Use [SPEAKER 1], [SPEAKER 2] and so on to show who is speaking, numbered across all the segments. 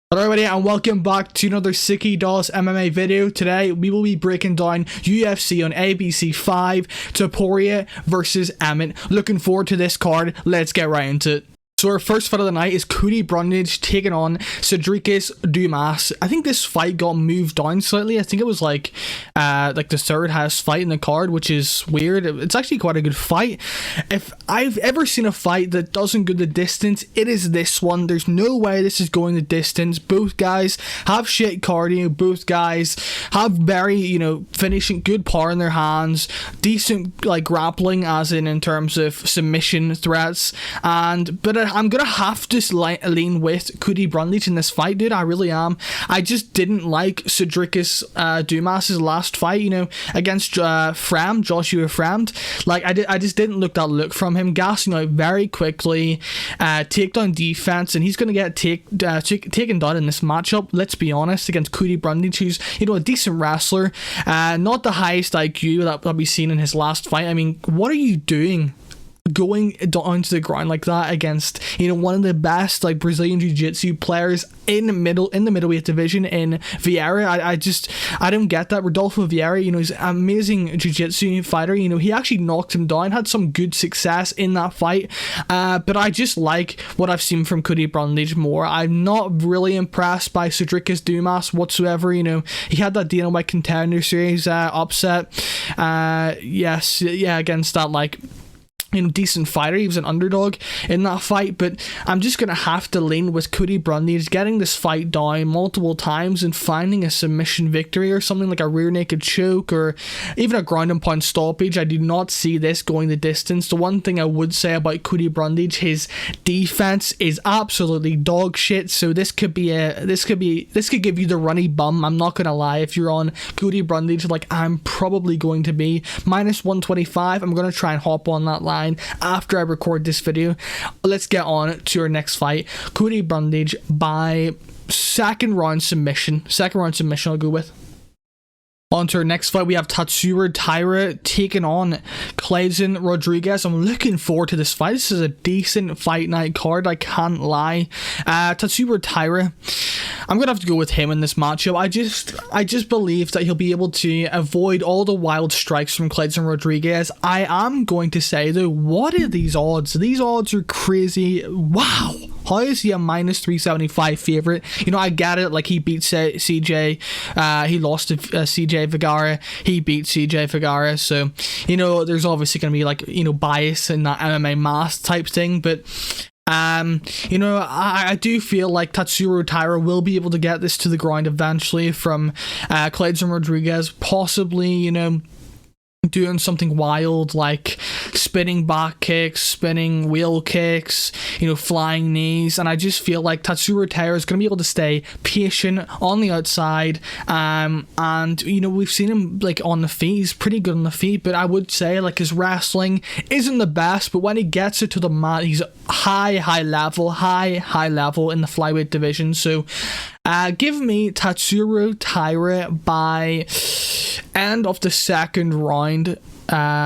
[SPEAKER 1] Hello everybody and welcome back to another Sicky Dolls MMA video. Today we will be breaking down UFC on ABC 5, Topuria versus Emmet. Looking forward to this card. Let's get right into it. So our first fight of the night is Brundage taking on Brundage Vs Dumas. I think this fight got moved down slightly. I think it was like the third highest fight in the card, which is weird. It's actually quite a good fight. If I've ever seen a fight that doesn't go the distance, it is this one. There's no way this is going the distance. Both guys have shit cardio. Both guys have very, finishing good power in their hands. Decent grappling, as in terms of submission threats. But I'm gonna have to lean with Brundage in this fight, dude. I really am. I just didn't like Brundage Vs Dumas' last fight, against Joshua Fremd. I just didn't look from him, gassing out very quickly, takedown defense, and he's gonna get taken down in this matchup. Let's be honest, against Brundage, who's a decent wrestler, not the highest IQ that we've seen in his last fight. I mean, what are you doing going down to the ground like that against one of the best Brazilian jiu-jitsu players in the middleweight division in Vieira? I don't get that. Rodolfo Vieira, he's an amazing jiu-jitsu fighter. He actually knocked him down, had some good success in that fight, but I just like what I've seen from Brundage more. I'm not really impressed by Brundage Vs Dumas whatsoever. He had that Dana White Contender Series upset against that decent fighter. He was an underdog in that fight, but I'm just gonna have to lean with Brundage getting this fight down multiple times and finding a submission victory or something like a rear naked choke or even a ground and pound stoppage. I do not see this going the distance. The one thing I would say about Brundage, his defense is absolutely dog shit, so this could give you the runny bum. I'm not gonna lie. If you're on Brundage, I'm probably going to be -125, I'm gonna try and hop on that line after I record this video. Let's get on to our next fight. Brundage by second round submission. I'll go with. On to our next fight, we have Taira taking on Tafa Rodrigues. I'm looking forward to this fight. This is a decent fight night card, I can't lie. Taira, I'm gonna have to go with him in this matchup. I just believe that he'll be able to avoid all the wild strikes from Tafa Rodrigues. I am going to say though, what are these odds? These odds are crazy. Wow. How is he a -375 favorite? I get it. He beat CJ. He lost to CJ Vergara. He beat CJ Vergara. So, there's obviously going to be bias in that MMA math type thing. But, I do feel like Taira will be able to get this to the ground eventually from Tafa Rodrigues. Possibly, doing something wild like spinning back kicks, spinning wheel kicks, flying knees, and I just feel like Taira is going to be able to stay patient on the outside, and we've seen him on the feet. He's pretty good on the feet, but I would say his wrestling isn't the best, but when he gets it to the mat, he's high level in the flyweight division. So give me Taira by end of the second round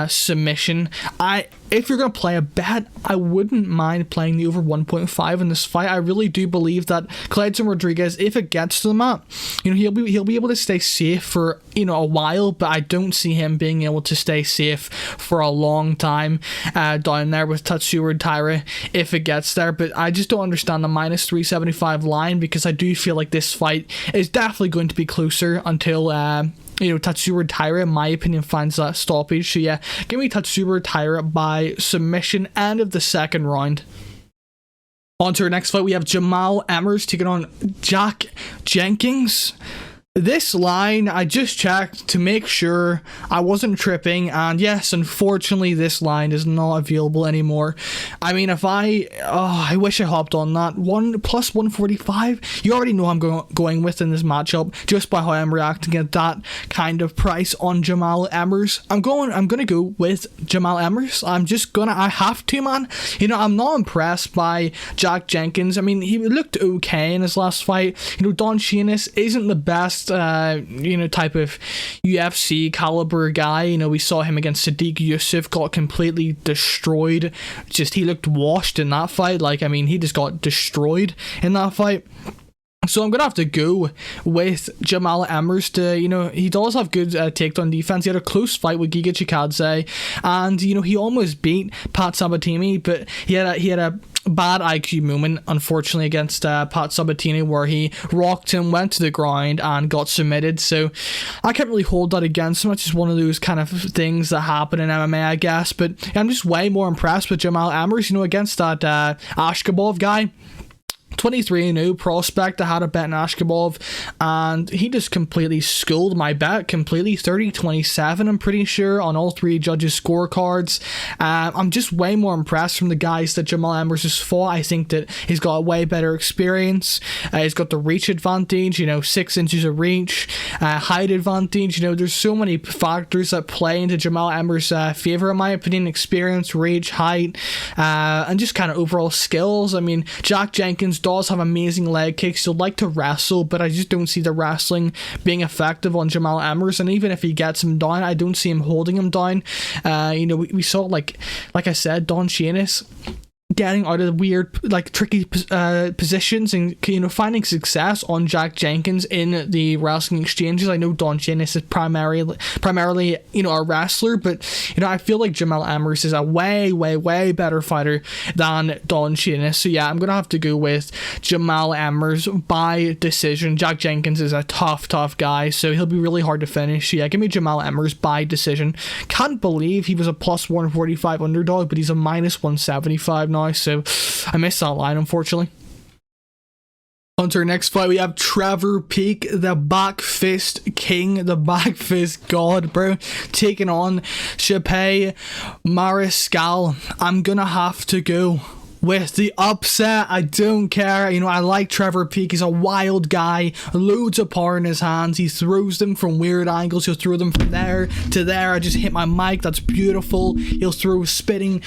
[SPEAKER 1] submission. If you're going to play a bet, I wouldn't mind playing the over 1.5 in this fight. I really do believe that Tafa Rodrigues, if it gets to the mat, he'll be able to stay safe for a while, but I don't see him being able to stay safe for a long time down there with Taira if it gets there. But I just don't understand the -375 line, because I do feel like this fight is definitely going to be closer until Taira, in my opinion, finds that stoppage. So yeah, give me Taira by submission, end of the second round. On to our next fight, we have Emmers taking on Jack Jenkins. This line, I just checked to make sure I wasn't tripping, and yes, unfortunately, this line is not available anymore. I mean, I wish I hopped on that. +145, you already know I'm going with in this matchup, just by how I'm reacting at that kind of price on Emmers. I'm gonna go with Emmers. I have to, man. I'm not impressed by Jack Jenkins. I mean, he looked okay in his last fight. Don Sheenis isn't the best type of UFC caliber guy. We saw him against Sadiq Yusuf, got completely destroyed. He looked washed in that fight. He just got destroyed in that fight. So I'm going to have to go with Jamal Emmers to, he does have good takedown defense. He had a close fight with Giga Chikadze, and, he almost beat Pat Sabatini, but he had a bad IQ moment, unfortunately, against Pat Sabatini, where he rocked him, went to the ground, and got submitted. So I can't really hold that against him. It's just one of those kind of things that happen in MMA, I guess. But I'm just way more impressed with Jamal Emmers, against that Ashkabov guy. 23-0 prospect. I had a bet in Ashkabov, and he just completely schooled my bet, completely 30-27, I'm pretty sure, on all three judges' scorecards. I'm just way more impressed from the guys that Jamal Emmers has fought. I think that he's got a way better experience. He's got the reach advantage, 6 inches of reach, height advantage. There's so many factors that play into Jamal Emmers' favor, in my opinion: experience, reach, height, and just kind of overall skills. I mean, Jack Jenkins does have amazing leg kicks. He'll like to wrestle, but I just don't see the wrestling being effective on Jamal Emmers. And even if he gets him down, I don't see him holding him down. We saw, like I said, Don Shainis getting out of the weird, tricky positions and, finding success on Jack Jenkins in the wrestling exchanges. I know Don Shainis is primarily, a wrestler, but, I feel like Jamal Emmers is a way, way, way better fighter than Don Shainis. So yeah, I'm going to have to go with Jamal Emmers by decision. Jack Jenkins is a tough guy, so he'll be really hard to finish. So yeah, give me Jamal Emmers by decision. Can't believe he was a plus 145 underdog, but he's a minus 175 now. So I missed that line, unfortunately. On to our next fight, we have Trevor Peek, the back fist king, the back fist god, bro, taking on Shape Mariscal. I'm gonna have to go with the upset. I don't care. I like Trevor Peek. He's a wild guy, loads of power in his hands. He throws them from weird angles. He'll throw them from there to there. I just hit my mic. That's beautiful. He'll throw spitting,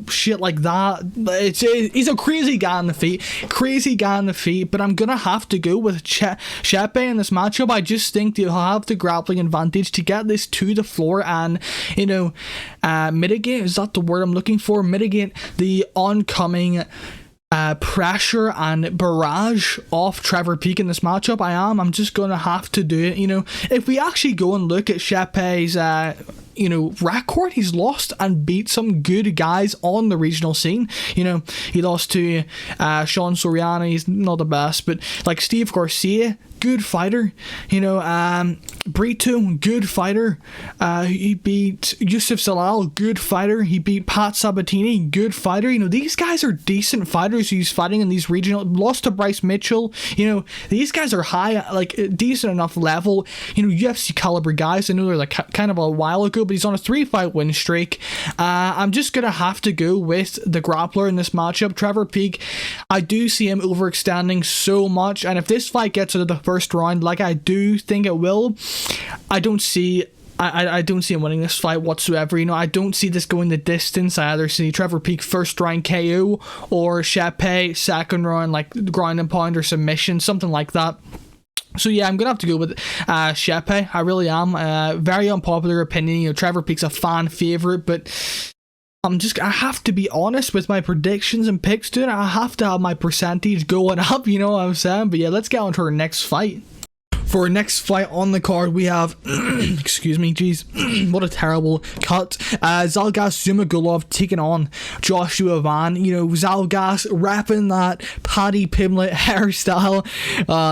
[SPEAKER 1] shit like that. He's a crazy guy on the feet. But I'm gonna have to go with Shepe in this matchup. I just think that he'll have the grappling advantage to get this to the floor and, mitigate, is that the word I'm looking for? Mitigate the oncoming pressure and barrage off Trevor Peek in this matchup. I'm just gonna have to do it. If we actually go and look at Shepe's record, he's lost and beat some good guys on the regional scene. He lost to Sean Soriano. He's not the best, but like Steve Garcia, good fighter. Brito, good fighter. He beat Yusuf Salal, good fighter. He beat Pat Sabatini, good fighter. These guys are decent fighters he's fighting in these regional. Lost to Bryce Mitchell. These guys are high, decent enough level. UFC caliber guys. I know they're kind of a while ago, but he's on a 3-fight win streak. I'm just gonna have to go with the grappler in this matchup, Trevor Peek. I do see him overextending so much, and if this fight gets into the first round, like I do think it will, I don't see him winning this fight whatsoever. I don't see this going the distance. I either see Trevor Peek first round KO or Shepe second round, ground and pound or submission, something like that. So yeah, I'm gonna have to go with Shepe. I really am. Very unpopular opinion. Trevor Peek's a fan favorite, but I have to be honest with my predictions and picks, dude. I have to have my percentage going up, you know what I'm saying? But yeah, let's get on to our next fight. For our next fight on the card, we have, excuse me, jeez, what a terrible cut. Zhalgas Zhumagulov taking on Joshua Van. Zhalgas rapping that Paddy Pimlet hairstyle.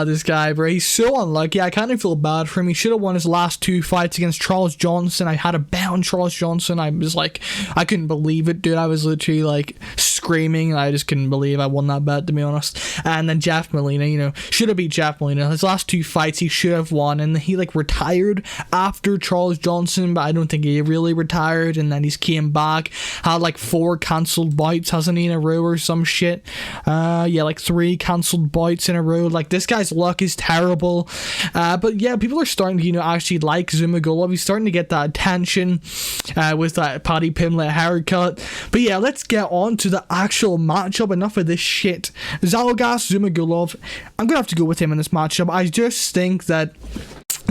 [SPEAKER 1] This guy, bro, he's so unlucky. I kind of feel bad for him. He should have won his last 2 fights against Charles Johnson. I had a bet on Charles Johnson. I was I couldn't believe it, dude. I was literally screaming. I just couldn't believe I won that bet, to be honest. And then Jeff Molina, should have beat Jeff Molina. His last 2 fights, he should have won, and he retired after Charles Johnson, but I don't think he really retired, and then he's came back, had 4 cancelled bouts, hasn't he, in a row or some shit. 3 cancelled bouts in a row. This guy's luck is terrible. But yeah, people are starting to actually like Zhumagulov. He's starting to get that attention with that Paddy Pimlet haircut. But yeah, let's get on to the actual matchup. Enough of this shit. Zhalgas Zhumagulov, I'm gonna have to go with him in this matchup. I just think that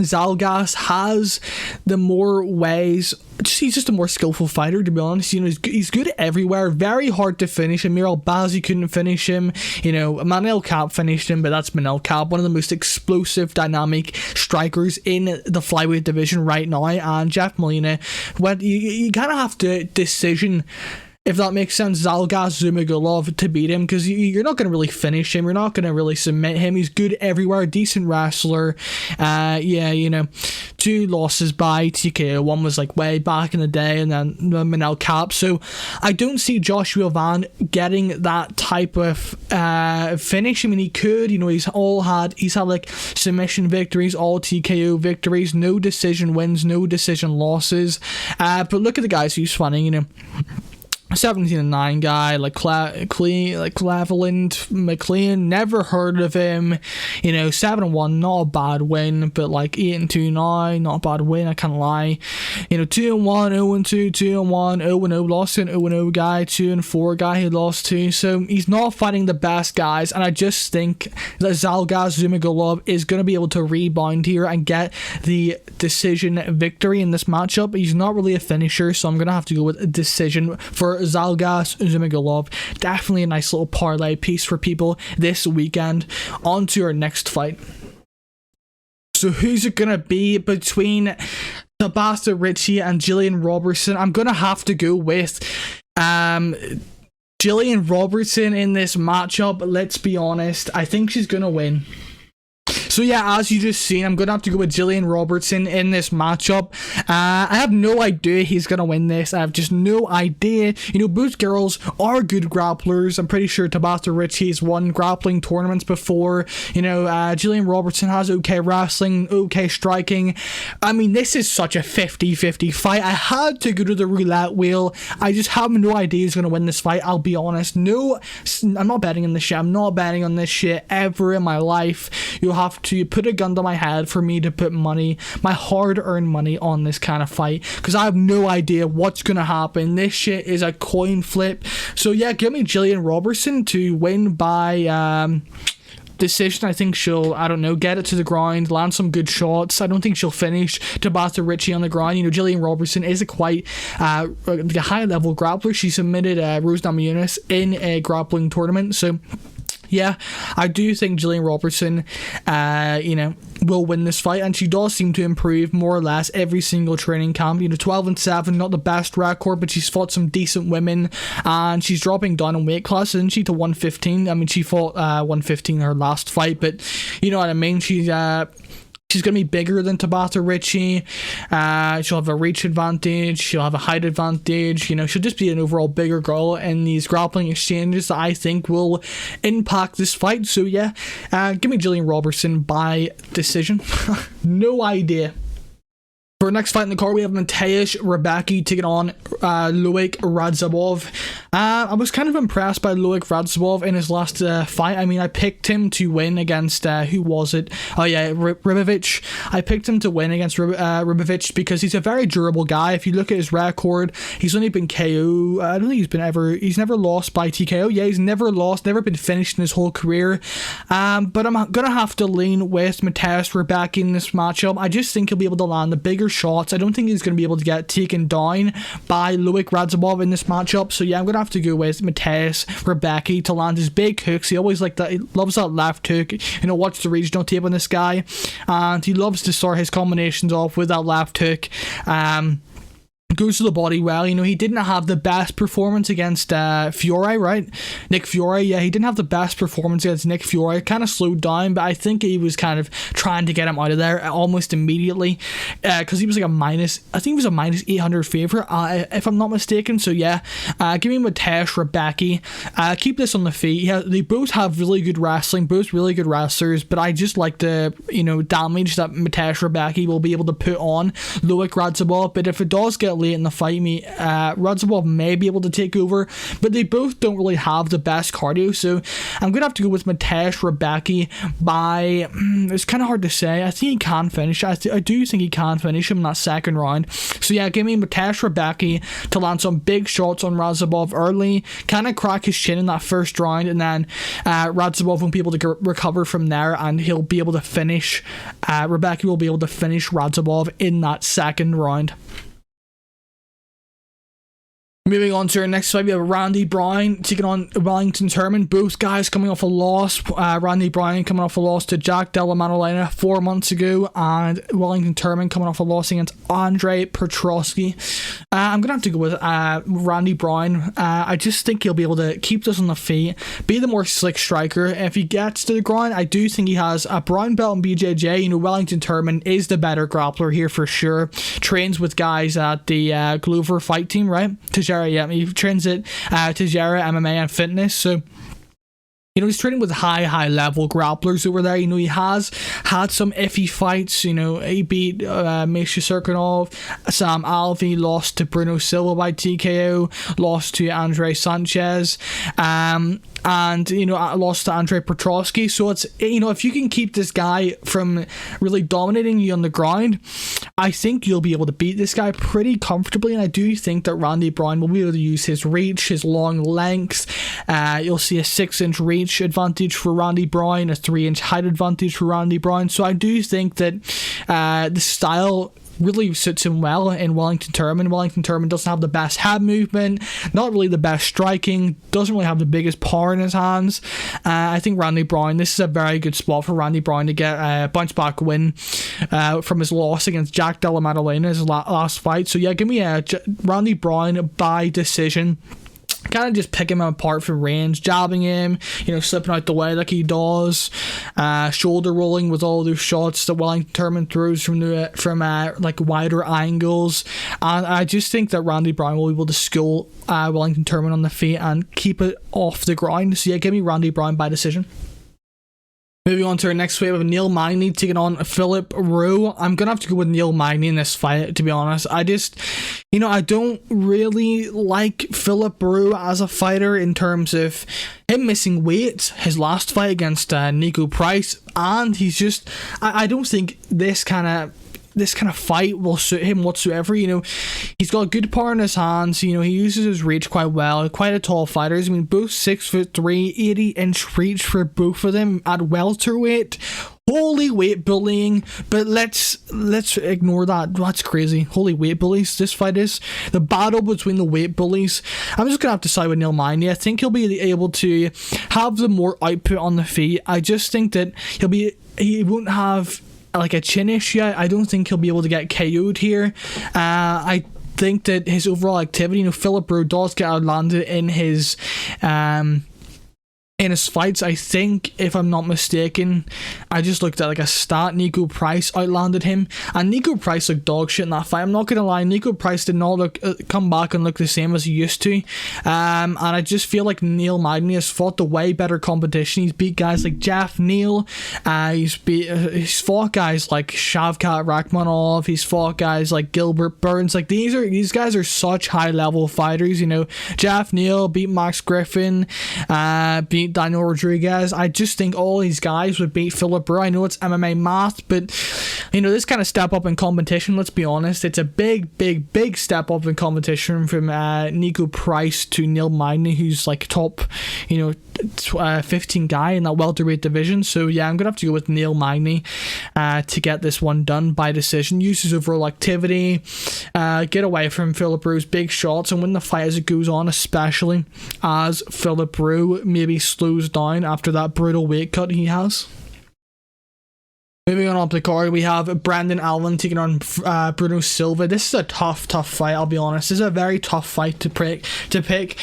[SPEAKER 1] Zhalgas has the more ways. He's just a more skillful fighter, to be honest. You know, he's good everywhere. Very hard to finish. Amir Albazi couldn't finish him. You know, Manel Kape finished him, but that's Manel Kape, one of the most explosive, dynamic strikers in the flyweight division right now. And Jeff Molina, when you kind of have to decision, if that makes sense, Zhalgas Zhumagulov to beat him, because you're not going to really finish him, you're not going to really submit him. He's good everywhere, decent wrestler. Yeah, you know, 2 losses by TKO. One was like way back in the day, and then Manel Kape. So I don't see Joshua Van getting that type of finish. I mean, he could, you know, he's had like submission victories, all TKO victories, no decision wins, no decision losses. But look at the guys he's fighting, you know. 17-9 guy like Cleveland McLean, never heard of him. You know, 7-1, not a bad win, but like 8-2 now, not a bad win, I can't lie. You know, 2-1, 0-2, 2-1, 0-0, lost to an 0-0 guy, 2-4 guy he lost to. So he's not fighting the best guys, and I just think that Zhalgas Zhumagulov is going to be able to rebound here and get the decision victory in this matchup. He's not really a finisher, so I'm going to have to go with a decision for Zhalgas Zhumagulov. Definitely a nice little parlay piece for people this weekend. On to our next fight. So who's it gonna be between Tafa Ricci and Gillian Robertson? I'm gonna have to go with Gillian Robertson in this matchup. Let's be honest, I think she's gonna win. So yeah, as you just seen, I'm going to have to go with Gillian Robertson in this matchup. I have no idea he's going to win this. I have just no idea. You know, both girls are good grapplers. I'm pretty sure Tafa Ricci's won grappling tournaments before. You know, Gillian Robertson has okay wrestling, okay striking. I mean, this is such a 50-50 fight. I had to go to the roulette wheel. I just have no idea who's going to win this fight. I'll be honest. No, I'm not betting on this shit. I'm not betting on this shit ever in my life. You'll have to put a gun to my head for me to put money, my hard-earned money, on this kind of fight, because I have no idea what's gonna happen. This shit is a coin flip. So yeah, give me Gillian Robertson to win by decision. I think she'll, I don't know, get it to the ground, land some good shots. I don't think she'll finish Tafa Ricci on the ground. You know, Gillian Robertson is a quite a high-level grappler. She submitted Rose Namajunas in a grappling tournament, so yeah, I do think Gillian Robertson, you know, will win this fight, and she does seem to improve more or less every single training camp. You know, 12-7, not the best record, but she's fought some decent women, and she's dropping down in weight class, isn't she, to 115? I mean, she fought 115 in her last fight, but you know what I mean. She's going to be bigger than Tafa Ricci. She'll have a reach advantage. She'll have a height advantage. You know, she'll just be an overall bigger girl in these grappling exchanges that I think will impact this fight. So yeah, give me Gillian Robertson by decision. No idea. For our next fight in the card, we have Mateusz Rebecki taking on Loic Radzhabov. I was kind of impressed by Loic Radzhabov in his last fight. I mean, I picked him to win against, who was it? Oh yeah, Ribovich. I picked him to win against Ribovich because he's a very durable guy. If you look at his record, he's only been KO. I don't think he's never lost by TKO. Yeah, he's never lost, never been finished in his whole career. But I'm going to have to lean with Mateusz Rebecki in this matchup. I just think he'll be able to land the bigger shots. I don't think he's going to be able to get taken down by Loic Radzhabov in this matchup. So yeah, I'm going to have to go with Mateusz Rebecki to land his big hooks. He always like that. He loves that left hook. You know, watch the regional tape on this guy, and he loves to start his combinations off with that left hook. Goes to the body well. You know, he didn't have the best performance against Fiore, right? Nick Fiore, yeah, he didn't have the best performance against Nick Fiore. Kind of slowed down, but I think he was kind of trying to get him out of there almost immediately, because he was like I think he was a minus 800 favorite, if I'm not mistaken. So yeah, give me Mateusz Rebecki. Keep this on the feet. Yeah, they both have really good wrestling, both really good wrestlers, but I just like the, you know, damage that Mateusz Rebecki will be able to put on Loic Radzhabov. But if it does get late in the fight. Radzhabov may be able to take over, but they both don't really have the best cardio, so I'm gonna have to go with Mateusz Rebecki by it's kind of hard to say. I think he can finish. I do think he can finish him in that second round. So yeah, give me Mateusz Rebecki to land some big shots on Radzhabov early, kind of crack his chin in that first round, and then Radzhabov won't be able to recover from there, and he'll be able to finish Rebecki will be able to finish Radzhabov in that second round. Moving on to our next fight, we have Randy Brown taking on Wellington Turman. Both guys coming off a loss. Randy Brown coming off a loss to Jack Della Maddalena 4 months ago, and Wellington Turman coming off a loss against Andrei Petrosky. I'm going to have to go with Randy Brown. I just think he'll be able to keep this on the feet, be the more slick striker. If he gets to the ground, I do think he has a brown belt in BJJ. You know, Wellington Turman is the better grappler here for sure. Trains with guys at the Glover fight team, right? Yeah, he trains at Taira MMA and Fitness, so you know, he's training with high level grapplers over there. You know, he has had some iffy fights. You know, he beat Misha Serkinov, Sam Alvey, lost to Bruno Silva by TKO, lost to Andre Sanchez, and you know, lost to Andrei Petrosky. So it's, you know, if you can keep this guy from really dominating you on the ground, I think you'll be able to beat this guy pretty comfortably. And I do think that Randy Brown will be able to use his reach, his long length. You'll see a 6-inch reach advantage for Randy Brown, a 3-inch height advantage for Randy Brown. So I do think that the style really suits him well in Wellington Turman. Wellington Turman doesn't have the best head movement, not really the best striking, doesn't really have the biggest power in his hands. I think Randy Brown, this is a very good spot for Randy Brown to get a bounce back win from his loss against Jack Della Maddalena, his last fight. So yeah, give me Randy Brown by decision. Kind of just pick him apart from range, jabbing him, you know, slipping out the way like he does, shoulder rolling with all those shots that Wellington Turman throws from like wider angles. And I just think that Randy Brown will be able to school Wellington Turman on the feet and keep it off the ground. So yeah, give me Randy Brown by decision. Moving on to our next fight, we have Neil Magny taking on Philip Rowe. I'm going to have to go with Neil Magny in this fight, to be honest. I just, you know, I don't really like Philip Rowe as a fighter in terms of him missing weight, his last fight against Nico Price, and he's just, I don't think this kind of fight will suit him whatsoever. You know, he's got good power in his hands. You know, he uses his reach quite well. Quite a tall fighter. I mean, both 6'3", 80-inch reach for both of them at welterweight. Holy weight bullying, but let's ignore that. That's crazy. Holy weight bullies. This fight is the battle between the weight bullies. I'm just gonna have to side with Neil Magny. I think he'll be able to have the more output on the feet. I just think that he won't have like a chin issue. I don't think he'll be able to get KO'd here. I think that his overall activity, you know, Philip Rowe does get outlanded in his fights. I think, if I'm not mistaken, I just looked at like a stat, Nico Price outlanded him, and Nico Price looked dog shit in that fight. I'm not gonna lie, Nico Price did not come back and look the same as he used to, and I just feel like Neil Magny has fought the way better competition. He's beat guys like Jeff Neal, he's fought guys like Shavkat Rakhmonov, he's fought guys like Gilbert Burns. Like these guys are such high level fighters. You know, Jeff Neal beat Max Griffin, beat Daniel Rodriguez. I just think all these guys would beat Philip Rowe. I know it's MMA math, but you know, this kind of step up in competition, let's be honest, it's a big step up in competition from Nico Price to Neil Magny, who's like top, you know, 15 guy in that welterweight division. So yeah, I'm gonna have to go with Neil Magny to get this one done by decision. Use his overall activity, get away from Philip Rowe's big shots, and win the fight as it goes on, especially as Philip Rowe maybe slows down after that brutal weight cut he has. Moving on up the card, we have Brandon Allen taking on Bruno Silva. This is a tough fight, I'll be honest. This is a very tough fight to pick.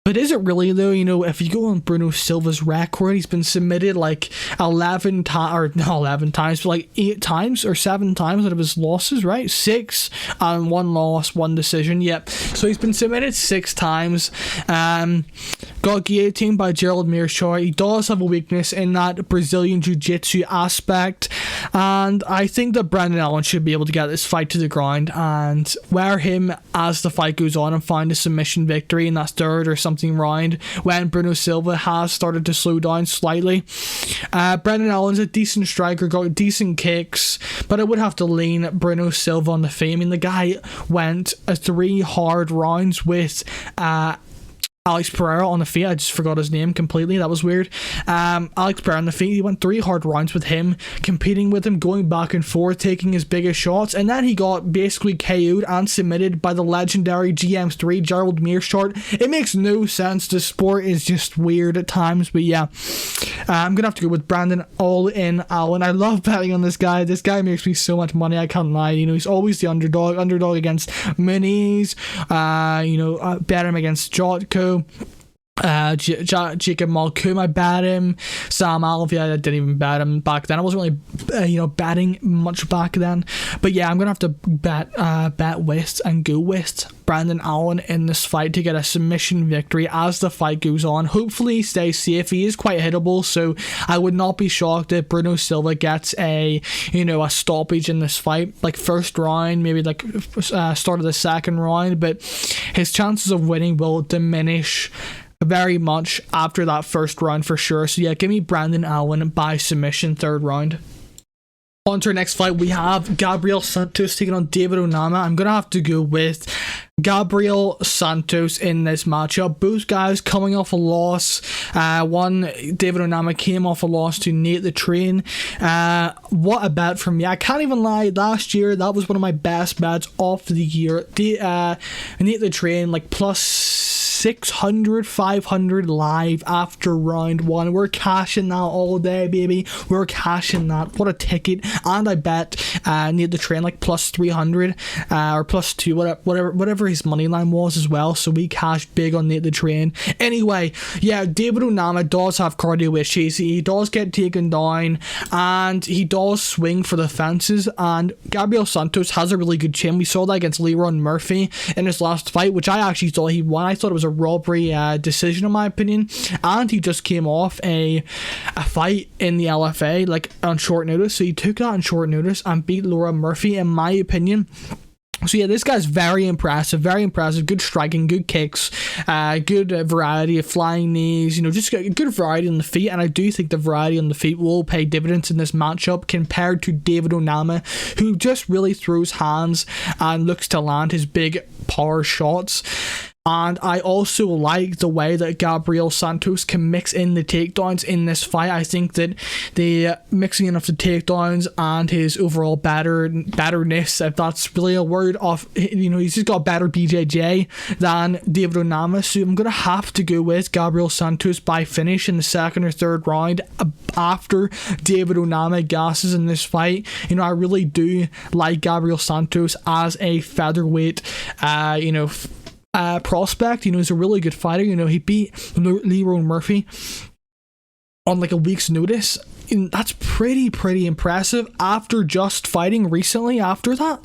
[SPEAKER 1] But is it really though? You know, if you go on Bruno Silva's record, he's been submitted like 11 times, or not 11 times, but like 8 times or 7 times out of his losses, right? 6 and 1 loss, 1 decision. Yep. So he's been submitted 6 times. Got guillotined by Gerald Mearshart. He does have a weakness in that Brazilian Jiu-Jitsu aspect. And I think that Brendan Allen should be able to get this fight to the ground and wear him as the fight goes on and find a submission victory in that third or something round when Bruno Silva has started to slow down slightly. Brendan Allen's a decent striker, got decent kicks, but I would have to lean Bruno Silva on the feet. I mean, the guy went 3 hard rounds with Alex Pereira on the feet. I just forgot his name completely. That was weird. Alex Pereira on the feet. He went 3 hard rounds with him, competing with him, going back and forth, taking his biggest shots, and then he got basically KO'd and submitted by the legendary GM3 Gerald Meerschaert. It makes no sense. The sport is just weird at times, but yeah. I'm gonna have to go with Brandon All-In Allen. I love betting on this guy. This guy makes me so much money, I can't lie. You know, he's always the underdog against Minis. Bet him against Jotko. Jacob Malcolm, I bet him. Sam Alvey, I didn't even bet him back then. I wasn't really betting much back then, but yeah, I'm gonna have to bet with and go with Brandon Allen in this fight to get a submission victory as the fight goes on. Hopefully he stays safe. He is quite hittable, so I would not be shocked if Bruno Silva gets a stoppage in this fight, like first round, maybe like start of the second round, but his chances of winning will diminish very much after that first round for sure. So yeah, give me Brandon Allen by submission third round. On to our next fight, we have Gabriel Santos taking on David Onama. I'm gonna have to go with Gabriel Santos in this matchup. Both guys coming off a loss. David Onama came off a loss to Nate the Train. What a bet from me. I can't even lie. Last year, that was one of my best bets of the year. Nate the Train, like plus 600, 500 live after round 1. We're cashing that all day, baby. We're cashing that. What a ticket. And I bet Nate the Train like plus 300 or plus 2, whatever his money line was as well. So we cashed big on Nate the Train. Anyway, yeah, David Onama does have cardio issues. He does get taken down and he does swing for the fences. And Gabriel Santos has a really good chin. We saw that against Leron Murphy in his last fight, which I actually thought he won. I thought it was a robbery decision in my opinion, and he just came off a fight in the LFA like on short notice, so he took that on short notice and beat Laura Murphy in my opinion. So yeah, this guy's very impressive, good striking, good kicks, good variety of flying knees, just a good variety on the feet, and I do think the variety on the feet will pay dividends in this matchup compared to David Onama, who just really throws hands and looks to land his big power shots. And I also like the way that Gabriel Santos can mix in the takedowns in this fight. I think that the mixing in of the takedowns and his overall batterness, if that's really a word, he's just got better BJJ than David Onama. So I'm going to have to go with Gabriel Santos by finish in the second or third round after David Onama gasses in this fight. I really do like Gabriel Santos as a featherweight, prospect. He's a really good fighter. He beat Leron Murphy on like a week's notice. That's pretty impressive after just fighting recently after that.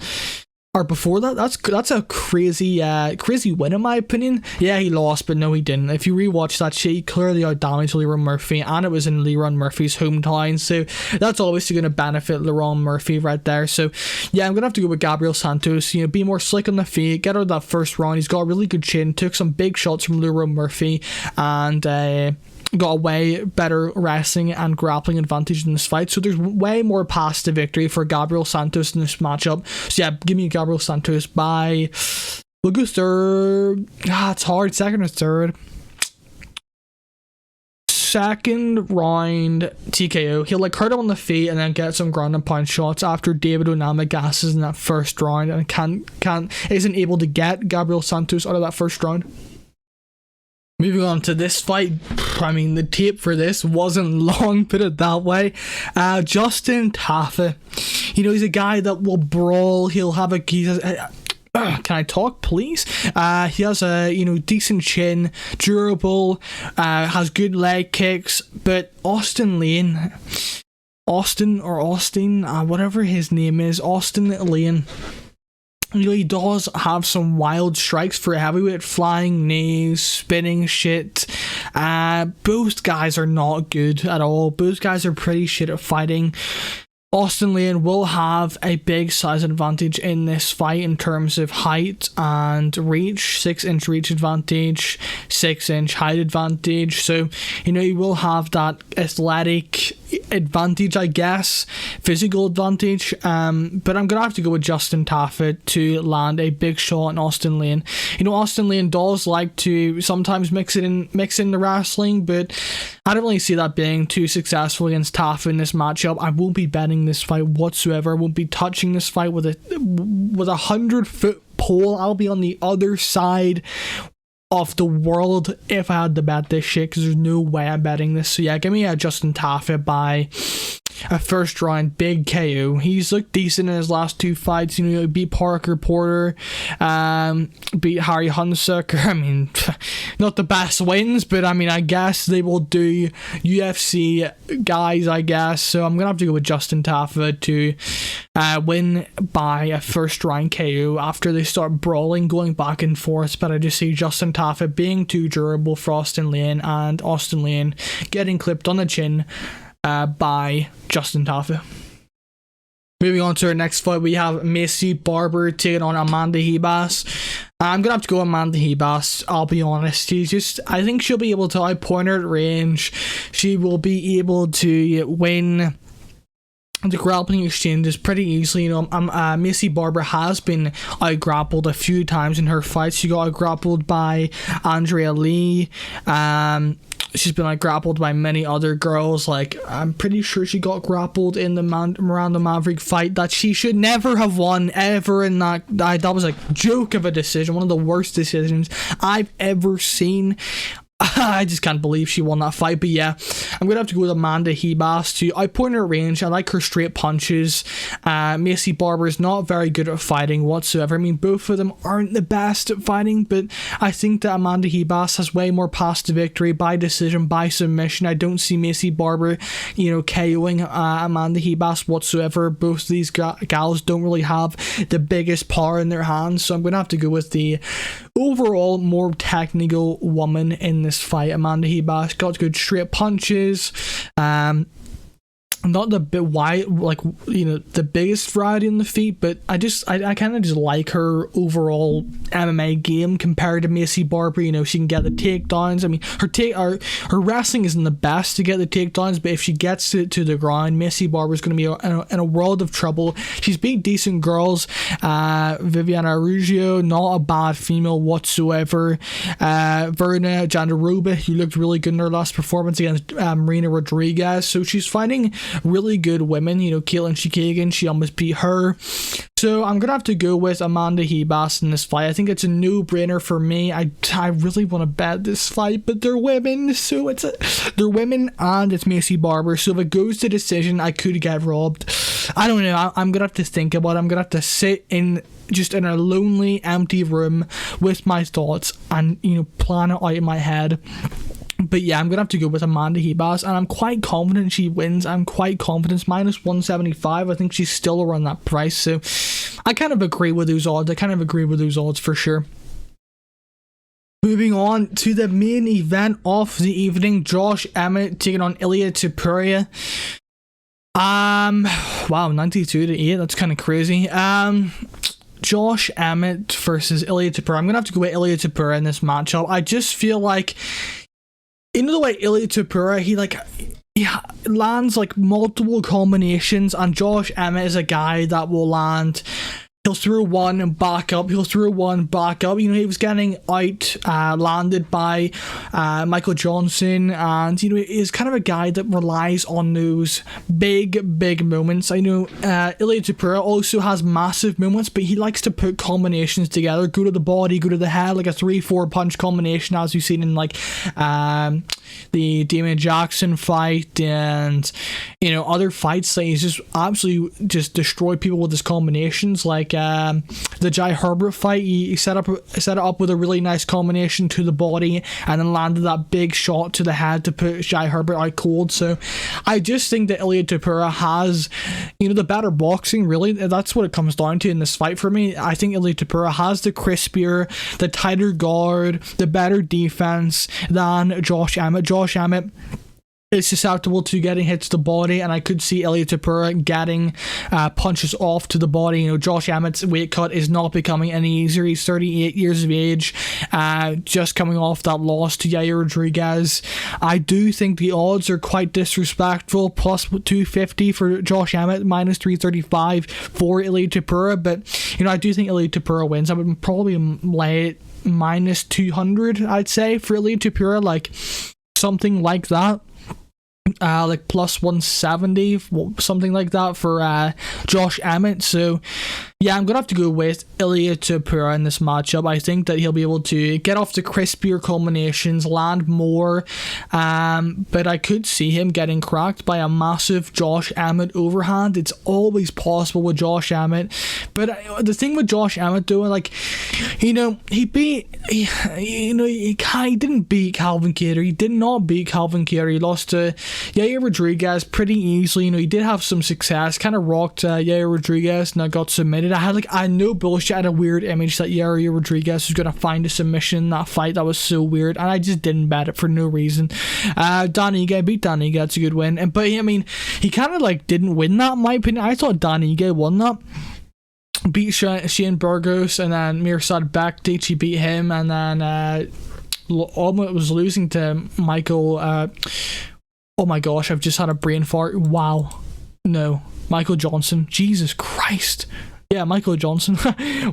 [SPEAKER 1] Or before that. That's a crazy win in my opinion. Yeah, he lost, but no, he didn't. If you rewatch that shit, he clearly outdamaged Leron Murphy, and it was in Leron Murphy's hometown, so that's obviously going to benefit Leron Murphy right there. So yeah, I'm going to have to go with Gabriel Santos. Be more slick on the feet, get out of that first round. He's got a really good chin, took some big shots from Leron Murphy, and got a way better wrestling and grappling advantage in this fight. So there's way more paths to victory for Gabriel Santos in this matchup. So yeah, give me Gabriel Santos by, we'll go third. It's hard, second or third. Second round TKO. He'll hurt him on the feet and then get some ground and pound shots after David Onama gasses in that first round and isn't able to get Gabriel Santos out of that first round. Moving on to this fight, I mean, the tape for this wasn't long, put it that way. Justin Tafa, he's a guy that will brawl. He'll have can I talk, please? He has a decent chin, durable, has good leg kicks, but Austin, whatever his name is, Austin Lane. He does have some wild strikes for a heavyweight, flying knees, spinning shit. Both guys are not good at all. Both guys are pretty shit at fighting. Austin Lane will have a big size advantage in this fight in terms of height and reach. 6-inch reach advantage, 6-inch height advantage. So, he will have that athletic advantage, I guess, physical advantage. But I'm gonna have to go with Justin Tafa to land a big shot in Austin Lane. Austin Lane does like to sometimes mix in the wrestling, but I don't really see that being too successful against Tafa in this matchup. I won't be betting this fight whatsoever. I won't be touching this fight with a 100-foot pole. I'll be on the other side of the world if I had to bet this shit, because there's no way I'm betting this. So yeah, give me a Justin Tafa by a first round big KO. He's looked decent in his last 2 fights. He beat Parker Porter, beat Harry Hunsucker. I mean, not the best wins, but I guess they will do UFC guys, I guess. So I'm gonna have to go with Justin Tafa to win by a first round KO after they start brawling, going back and forth. But I just see Justin Tafa being too durable for Austin Lane, and Austin Lane getting clipped on the chin by Justin Tafa. Moving on to our next fight, we have Macy Barber taking on Amanda Ribas. I'm gonna have to go Amanda Ribas, I'll be honest. I think she'll be able to outpoint her at range. She will be able to win the grappling exchanges pretty easily. Macy Barber has been out-grappled a few times in her fights. She got out-grappled by Andrea Lee. She's been grappled by many other girls. I'm pretty sure she got grappled in the Miranda Maverick fight that she should never have won ever. In that was a joke of a decision, one of the worst decisions I've ever seen. I just can't believe she won that fight. But yeah, I'm going to have to go with Amanda Ribas to outpoint her range. I like her straight punches. Macy Barber is not very good at fighting whatsoever. Both of them aren't the best at fighting, but I think that Amanda Ribas has way more paths to victory by decision, by submission. I don't see Macy Barber, KOing Amanda Ribas whatsoever. Both of these gals don't really have the biggest power in their hands, so I'm going to have to go with the overall more technical woman in this fight. Amanda Ribas got good straight punches. Not the bit wide, the biggest variety in the feet, but I kind of just like her overall MMA game compared to Macy Barber. She can get the takedowns. Her wrestling isn't the best to get the takedowns, but if she gets it to the ground, Macy Barber is going to be in a world of trouble. She's beat decent girls. Viviana Ruggiero, not a bad female whatsoever. Verna Jandaroba, who looked really good in her last performance against Marina Rodriguez. So she's fighting really good women. Caitlin Chikagan, she almost beat her. So I'm gonna have to go with Amanda Ribas in this fight. I think it's a no-brainer for me. I really want to bet this fight, but they're women, so they're women, and it's Macy Barber. So if it goes to decision, I could get robbed. I don't know. I'm gonna have to think about it. I'm gonna have to sit in a lonely, empty room with my thoughts and plan it out in my head. But yeah, I'm going to have to go with Amanda Ribas, and I'm quite confident she wins. I'm quite confident. Minus 175, I think she's still around that price. So I kind of agree with those odds. For sure. Moving on to the main event of the evening, Josh Emmett taking on Ilia Topuria. Wow, 92-8, that's kind of crazy. Josh Emmett versus Ilia Topuria. I'm going to have to go with Ilia Topuria in this matchup. I just feel like, the way Ilia Topuria, he lands multiple combinations, and Josh Emmett is a guy that will land. He'll throw one and back up. He was getting landed by Michael Johnson, and he's kind of a guy that relies on those big moments. I know Ilia Topuria also has massive moments, but he likes to put combinations together, go to the body, go to the head, like a 3-4 punch combination, as we've seen in the Damon Jackson fight and other fights. He's just absolutely just destroyed people with his combinations, the Jai Herbert fight. He set it up with a really nice combination to the body and then landed that big shot to the head to put Jai Herbert out cold. So I just think that Ilia Topuria has the better boxing. Really, that's what it comes down to in this fight for me. I think Ilia Topuria has the crispier, the tighter guard, the better defense than Josh Emmett. Josh Emmett is susceptible to getting hit to the body, and I could see Ilia Topuria getting punches off to the body. You know, Josh Emmett's weight cut is not becoming any easier. He's 38 years of age, just coming off that loss to Taira Rodrigues. I do think the odds are quite disrespectful. Plus 250 for Josh Emmett, minus 335 for Ilia Topuria. But you know, I do think Ilia Topuria wins. I would probably lay it minus 200, I'd say, for Ilia Topuria, like something like that. Like plus 170, something like that for Josh Emmett. So yeah, I'm gonna have to go with Ilia Topuria in this matchup. I think that he'll be able to get off the crispier combinations, land more, but I could see him getting cracked by a massive Josh Emmett overhand. It's always possible with Josh Emmett, but the thing with Josh Emmett though, like, you know, he didn't beat Calvin Kattar. He did not beat Calvin Kattar. He lost to Taira Rodrigues pretty easily. You know, he did have some success, kind of rocked Taira Rodrigues, and I got submitted. I no bullshit, I had a weird image that Taira Rodrigues was going to find a submission in that fight. That was so weird, and I just didn't bet it for no reason. Dan Ige beat Dan Ige, that's a good win. But I mean, he kind of like didn't win that in my opinion. I thought Dan Ige won that. Beat Shane Burgos, and then Mirsad Bektic, he beat him, and then almost was losing to Michael. Oh my gosh, I've just had a brain fart. Wow. No. Michael Johnson. Jesus Christ. Yeah, Michael Johnson.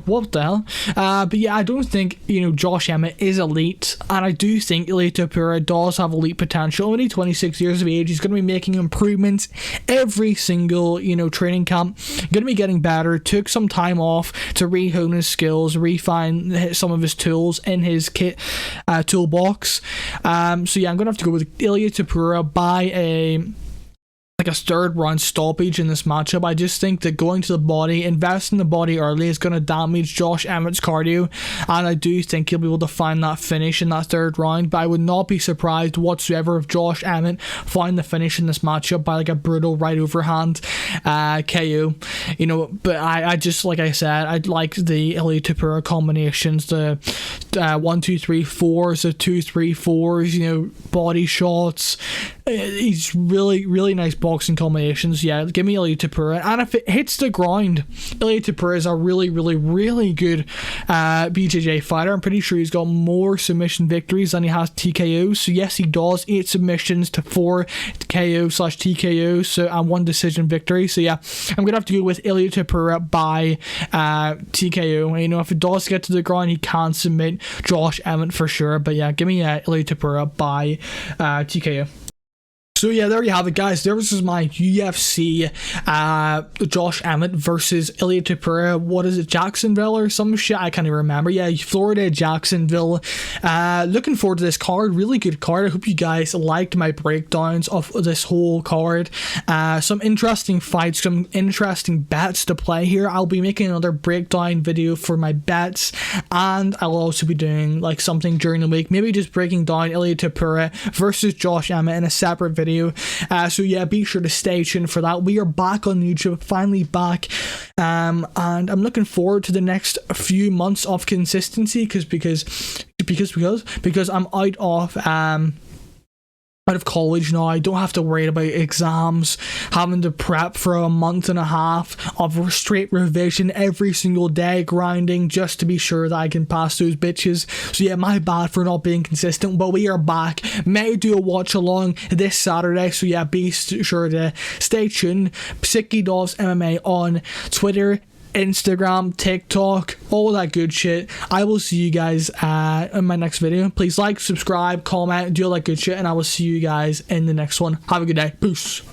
[SPEAKER 1] What the hell? But yeah, I don't think, you know, Josh Emmett is elite, and I do think Ilia Topuria does have elite potential. Only 26 years of age. He's going to be making improvements every single, you know, training camp. Going to be getting better. Took some time off to re-hone his skills, refine some of his tools in his kit toolbox. So yeah, I'm going to have to go with Ilia Topuria by a third round stoppage in this matchup. I just think that going to the body, investing the body early, is going to damage Josh Emmett's cardio, and I do think he'll be able to find that finish in that third round. But I would not be surprised whatsoever if Josh Emmett found the finish in this matchup by like a brutal right overhand KO. You know, but I just, like I said, I'd like the Ilia Topuria combinations, the 1 2 3 4s, the 2 3 4s, you know, body shots. He's really nice boxing combinations. Yeah, give me Ilia Topuria. And if it hits the ground, Ilia Topuria is a really good BJJ fighter. I'm pretty sure he's got more submission victories than he has TKOs. So yes, he does. 8 submissions to 4 KO/TKO, so and 1 decision victory. So yeah, I'm gonna have to go with Ilia Topuria by TKO. You know, if it does get to the ground, he can submit Josh Emmett for sure. But yeah, give me Ilia Topuria by TKO. So yeah, there you have it, guys. There was my UFC Josh Emmett versus Ilia Topuria. What is it, Jacksonville or some shit? I can't even remember. Yeah, Florida, Jacksonville. Looking forward to this card. Really good card. I hope you guys liked my breakdowns of this whole card. Some interesting fights, some interesting bets to play here. I'll be making another breakdown video for my bets, and I'll also be doing like something during the week, maybe just breaking down Ilia Topuria versus Josh Emmett in a separate video. So yeah, be sure to stay tuned for that. We are back on YouTube, finally back, and I'm looking forward to the next few months of consistency because I'm out of college now. I don't have to worry about exams, having to prep for a month and a half of straight revision every single day, grinding just to be sure that I can pass those bitches. So yeah, my bad for not being consistent, but we are back. May do a watch along this Saturday, so yeah, be sure to stay tuned. Psyche Doves MMA on Twitter, Instagram, TikTok, all that good shit. I will see you guys in my next video. Please like, subscribe, comment, do all that good shit, and I will see you guys in the next one. Have a good day. Peace.